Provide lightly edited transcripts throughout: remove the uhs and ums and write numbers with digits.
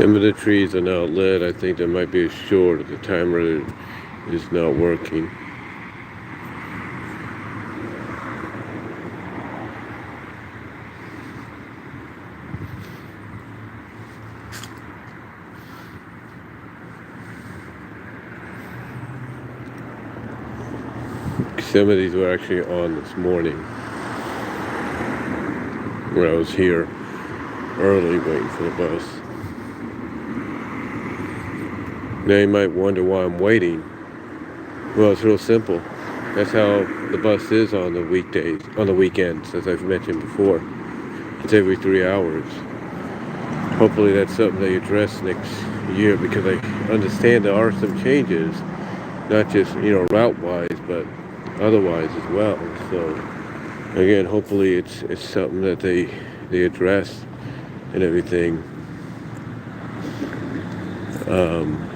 Some of the trees are not lit. I think there might be a short. The timer is not working. Some of these were actually on this morning when I was here early waiting for the bus. Now you might wonder why I'm waiting. Well, it's real simple. That's how the bus is on the weekdays, on the weekends, as I've mentioned before. It's every 3 hours. Hopefully that's something they address next year, because I understand there are some changes, not just, route-wise, but otherwise as well. So again, hopefully it's something that they address and everything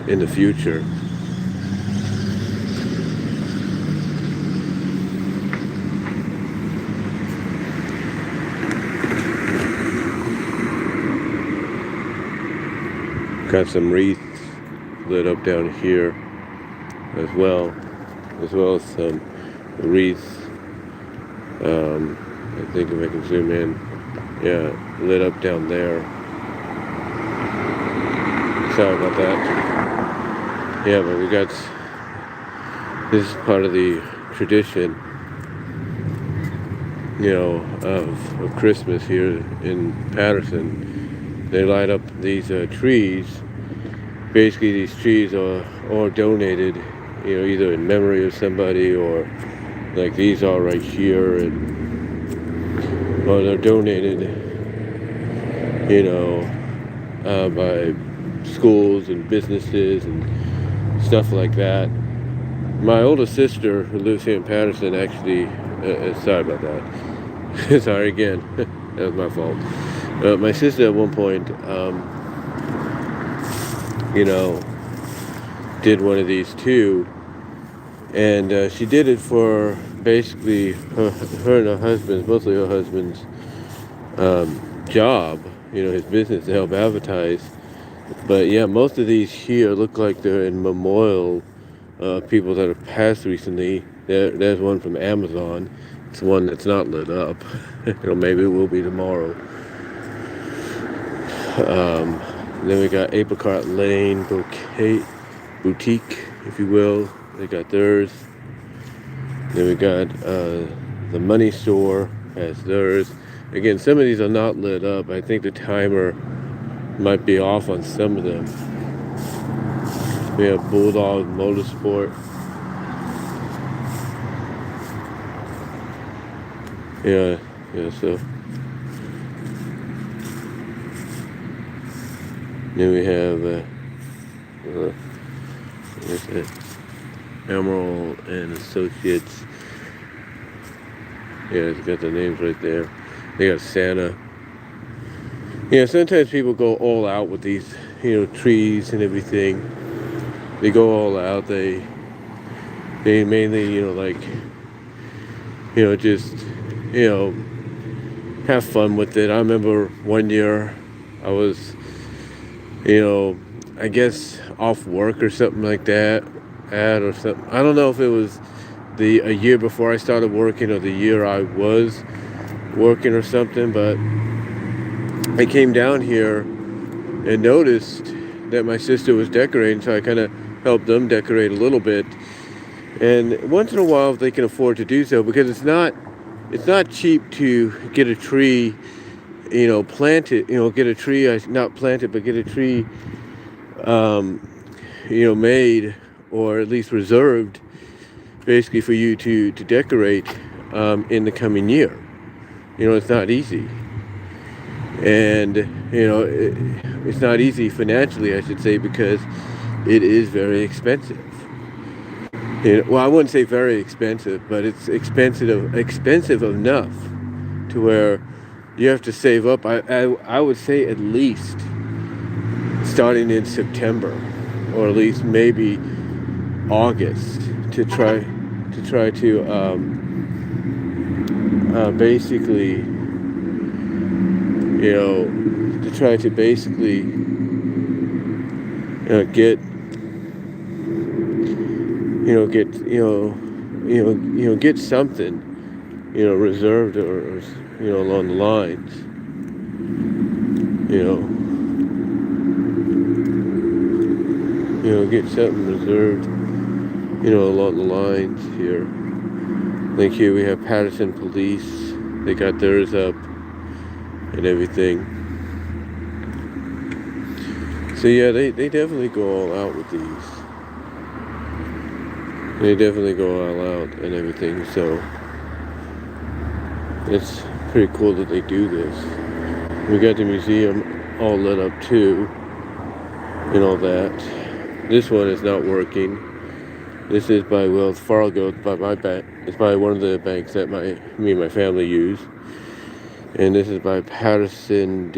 in the future. Got some wreaths lit up down here as well as some wreaths. I think if I can zoom in, yeah, lit up down there. Sorry about that. Yeah, but this is part of the tradition, of Christmas here in Patterson. They light up these trees. Basically, these trees are all donated, either in memory of somebody, or like these are right here, or they're donated, by schools and businesses and stuff like that. My older sister, who lives here in Patterson, actually, sorry about that. Sorry again, that was my fault. My sister at one point, did one of these too, and she did it for basically her and her husband's, mostly her husband's job, his business, to help advertise. But yeah, most of these here look like they're in memorial people that have passed recently. There's one from Amazon. It's one that's not lit up. Maybe it will be tomorrow. Then we got Apricot Lane Boutique, if you will. They got theirs. Then we got the Money Store has theirs. Again, some of these are not lit up. I think the timer might be off on some of them. We have Bulldog Motorsport. Yeah, so. Then we have what's that? Emerald and Associates. Yeah, it's got the names right there. They got Santa. Yeah, sometimes people go all out with these, trees and everything. They go all out. They mainly, just, have fun with it. I remember one year I was, I guess off work or something like that. Or something. I don't know if it was a year before I started working or the year I was working or something, but I came down here and noticed that my sister was decorating, so I kind of helped them decorate a little bit. And once in a while, if they can afford to do so, because it's not cheap to get a tree, planted, get a tree, not planted, but get a tree, made, or at least reserved, basically for you to decorate in the coming year. It's not easy. And, it's not easy financially, I should say, because it is very expensive. Well, I wouldn't say very expensive, but it's expensive enough to where you have to save up. I would say at least starting in September, or at least maybe August, to try to get get something reserved or along the lines, get something reserved along the lines here. Like here we have Patterson Police. They got theirs up and everything. So yeah, they definitely go all out with these. They definitely go all out and everything. So it's pretty cool that they do this. We got the museum all lit up too, and all that. This one is not working. This is by Wells Fargo. It's by my bank. It's by one of the banks that me and my family use. And this is by Patterson.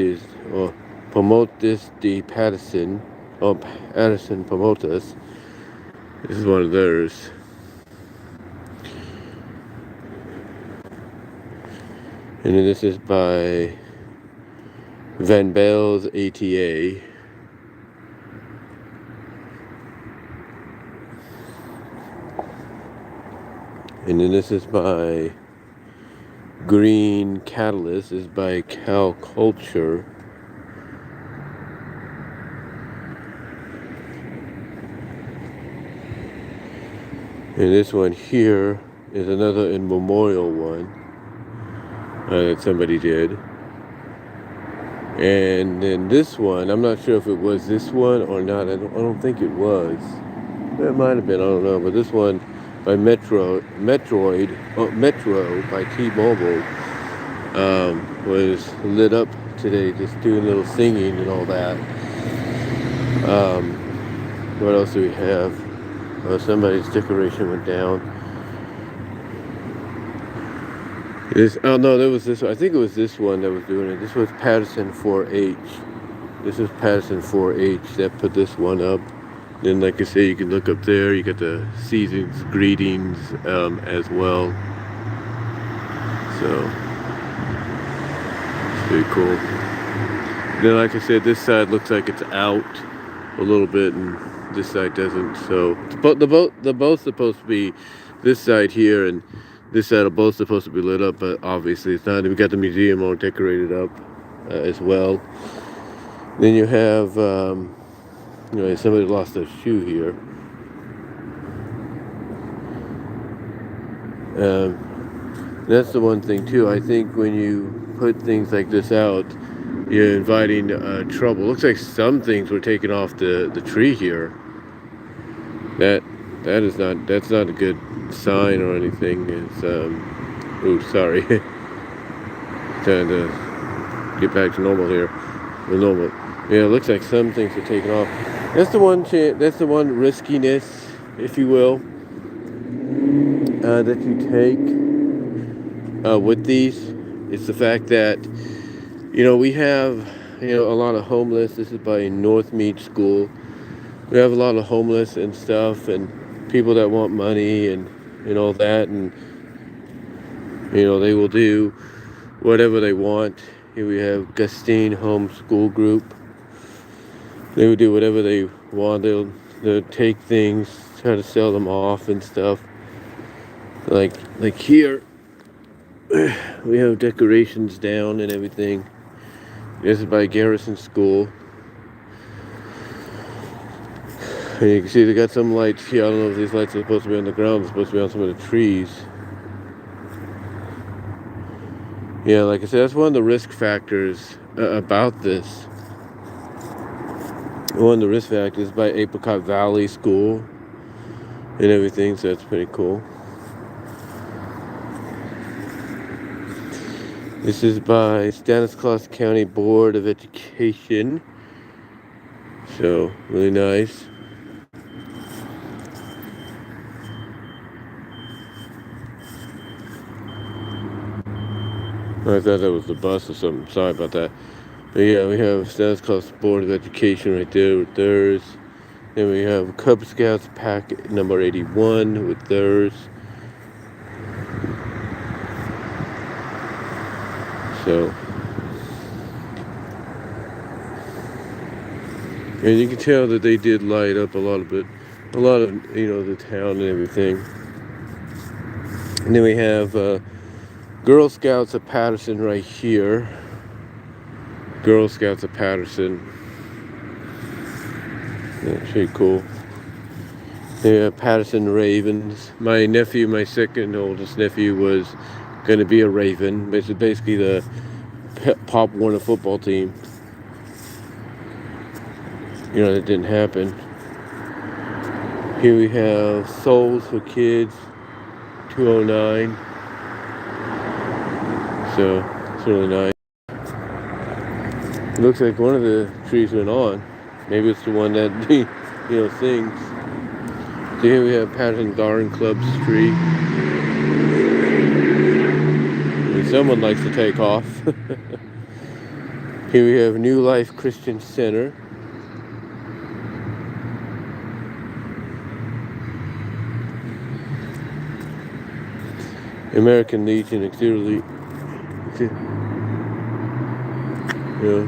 Pomotas de Patterson. Patterson Pomotas. This is one of theirs. And then this is by VENMO's ATA. And then this is by Green Catalyst. This is by Cal Culture. And this one here is another in memorial one that somebody did. And then this one, I'm not sure if it was this one or not. I don't think it was. It might have been, I don't know. But this one by Metro by T-Mobile was lit up today, just doing a little singing and all that. What else do we have? Somebody's decoration went down. There was this one. I think it was this one that was doing it. This was Patterson 4H. This is Patterson 4H that put this one up. Then, like I say, you can look up there. You got the season's greetings as well. So it's pretty cool. Then, like I said, this side looks like it's out a little bit, and this side doesn't. So they're both supposed to be, this side here and this side are both supposed to be lit up, but obviously it's not. We got the museum all decorated up as well. Then you have somebody lost their shoe here. That's the one thing too. I think when you put things like this out, you're inviting trouble. Looks like some things were taken off the tree here. That's not a good sign or anything. It's sorry. Trying to get back to normal here. The normal. Yeah, it looks like some things are taken off. That's the one riskiness, if you will, that you take with these. It's the fact that we have a lot of homeless. This is by Northmead School. We have a lot of homeless and stuff, and people that want money and all that, and they will do whatever they want. Here we have Gustine Home School Group. They would do whatever they want. They'll take things, try to sell them off and stuff. Like here, we have decorations down and everything. This is by Garrison School. And you can see they got some lights here. I don't know if these lights are supposed to be on the ground. They're supposed to be on some of the trees. Yeah, like I said, that's one of the risk factors about this. One of the risk factors by Apricot Valley School and everything, so that's pretty cool. This is by Stanislaus County Board of Education. So, really nice. I thought that was the bus or something. Sorry about that. But yeah, we have Stanislaus Board of Education right there with theirs. Then we have Cub Scouts Pack number 81 with theirs. So, And you can tell that they did light up a lot of the town and everything. And then we have Girl Scouts of Patterson right here. Girl Scouts of Patterson. That's pretty cool. Yeah, Patterson Ravens. My second oldest nephew, was going to be a Raven. It's basically the Pop Warner football team. That didn't happen. Here we have Souls for Kids 209. So it's really nice. It looks like one of the trees went on. Maybe it's the one that sings. So here we have Patterson Garden Club's tree. And someone likes to take off. Here we have New Life Christian Center. American Legion Auxiliary. Yeah.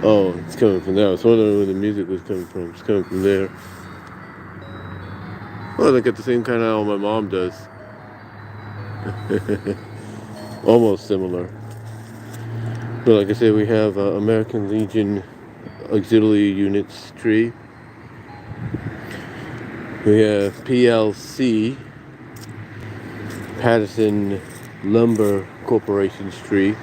Oh, it's coming from there. I was wondering where the music was coming from. It's coming from there. Oh, they got the same kind of owl my mom does. Almost similar. But like I said, we have American Legion Auxiliary Units tree. We have PLC, Patterson Lumber Corporation's tree.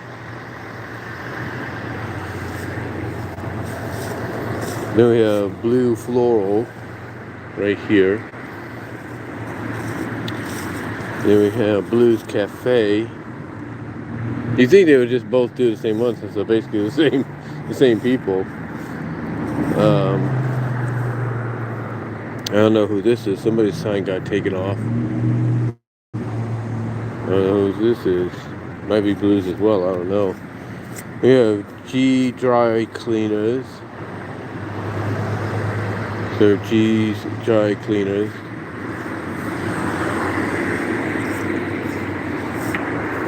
Then we have Blue Floral right here. Then we have Blues Cafe. You think they would just both do the same one, since they're basically the same people. I don't know who this is. Somebody's sign got taken off. I don't know who this is. Might be Blues as well. I don't know. We have G Dry Cleaners. So G's Dry Cleaners.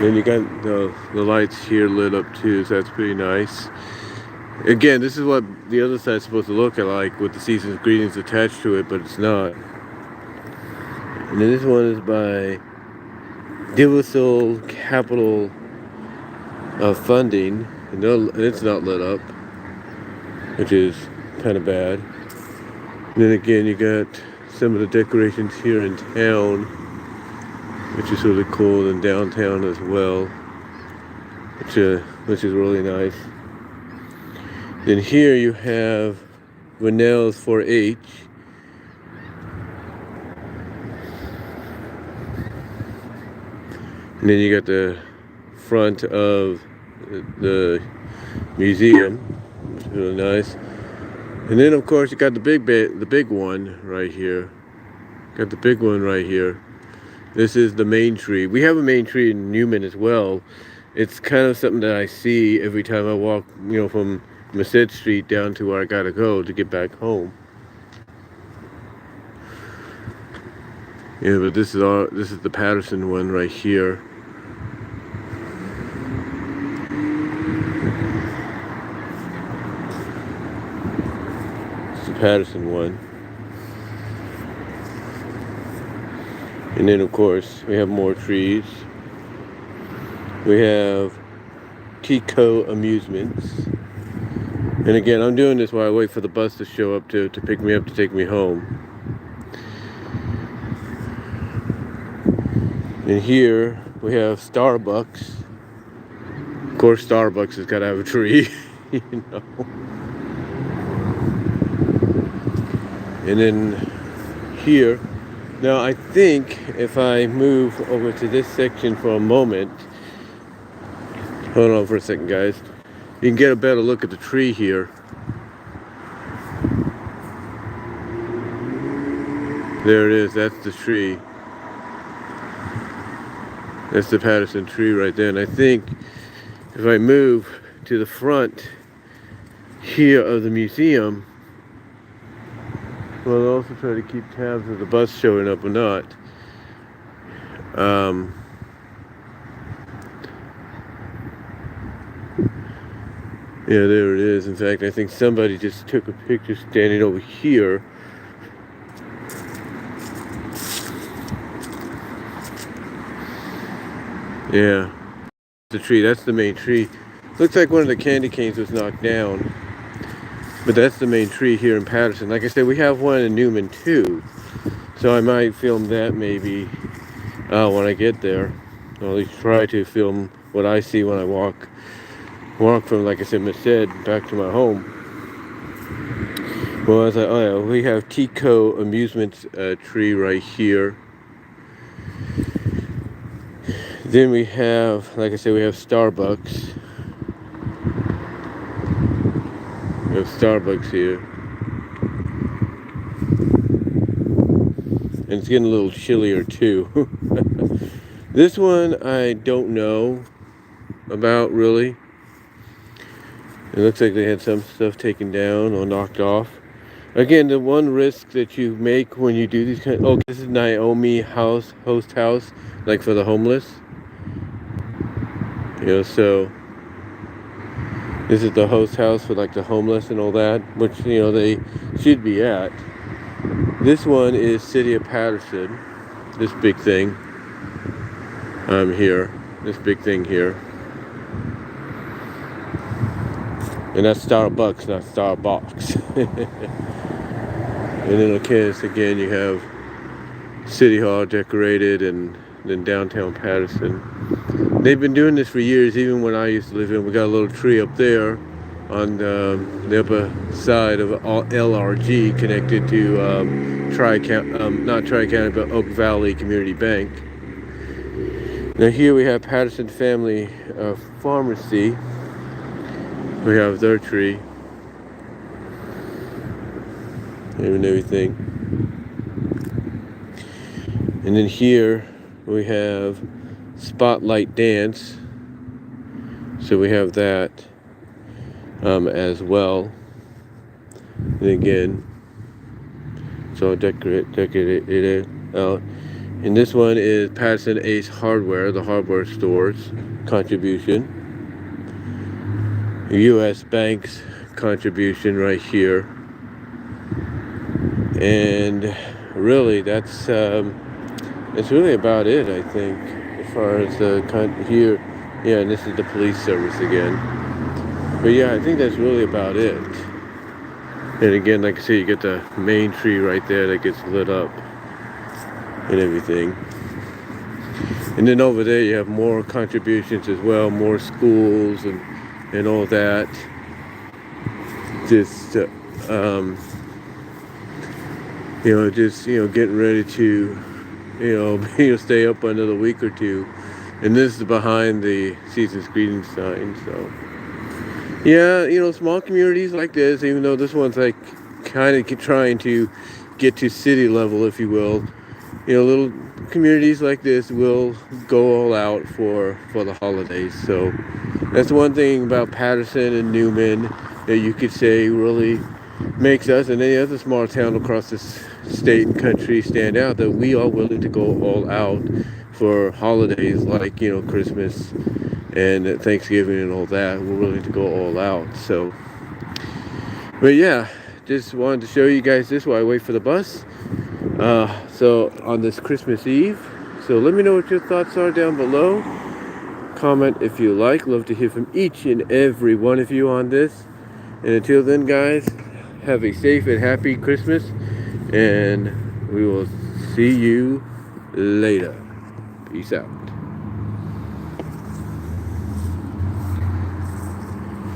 Then you got the lights here lit up too, so that's pretty nice. Again, this is what the other side's supposed to look like, with the season's greetings attached to it, but it's not. And then this one is by Divisol Capital Funding, and it's not lit up, which is kind of bad. And then again, you got some of the decorations here in town, which is really cool, and downtown as well, which is really nice. Then here you have Vanell's 4-H. And then you got the front of the museum, which is really nice. And then of course you got the big one right here. Got the big one right here. This is the main tree. We have a main tree in Newman as well. It's kind of something that I see every time I walk, from Merced Street down to where I gotta go to get back home. Yeah, but this is the Patterson one right here. It's the Patterson one. And then of course we have more trees. We have Kiko Amusements. And again, I'm doing this while I wait for the bus to show up to pick me up to take me home. And here we have Starbucks. Of course, Starbucks has got to have a tree, And then here, now I think if I move over to this section for a moment, hold on for a second, guys. You can get a better look at the tree here. There it is, that's the tree. That's the Patterson tree right there. And I think if I move to the front here of the museum, well, I'll also try to keep tabs of the bus showing up or not. Yeah, there it is. In fact, I think somebody just took a picture standing over here. Yeah, the tree, that's the main tree. Looks like one of the candy canes was knocked down. But that's the main tree here in Patterson. Like I said, we have one in Newman too. So I might film that maybe when I get there. Or at least try to film what I see when I walk from, like I said, Merced back to my home. Well, we have Tico amusement tree right here. Then we have, like I said, we have Starbucks. We have Starbucks here. And it's getting a little chillier too. This one I don't know about really. It looks like they had some stuff taken down or knocked off. Again, the one risk that you make when you do these kind of, oh, this is Naomi host house, like for the homeless. You know, so this is the host house for like the homeless and all that, which, you know, they should be at. This one is City of Patterson. This big thing. Here. This big thing here. And that's Starbucks, not Starbucks. And then, of course, again, you have City Hall decorated, and then downtown Patterson. They've been doing this for years, even when I used to live in. We got a little tree up there on the upper side of LRG, connected to not Tri-County, but Oak Valley Community Bank. Now here we have Patterson Family Pharmacy. We have their tree and everything. And then here we have Spotlight Dance. So we have that as well. And again, it's all decorated out. And this one is Patterson Ace Hardware, the hardware store's contribution. U.S. Bank's contribution right here. And really, that's really about it, I think, as far as here. Yeah, and this is the police service again. But yeah, I think that's really about it. And again, like I say, you get the main tree right there that gets lit up and everything. And then over there you have more contributions as well, more schools and all that. Just getting ready to stay up another week or two. And this is behind the season's greeting sign. So yeah, small communities like this, even though this one's like kind of trying to get to city level, if you will, little communities like this will go all out for the holidays. So that's one thing about Patterson and Newman that you could say really makes us and any other small town across this state and country stand out, that we are willing to go all out for holidays like, Christmas and Thanksgiving and all that. We're willing to go all out. So, but yeah, just wanted to show you guys this while I wait for the bus. So on this Christmas Eve. So let me know what your thoughts are down below. Comment if you like. Love to hear from each and every one of you on this. And until then, guys, have a safe and happy Christmas. And we will see you later. Peace out.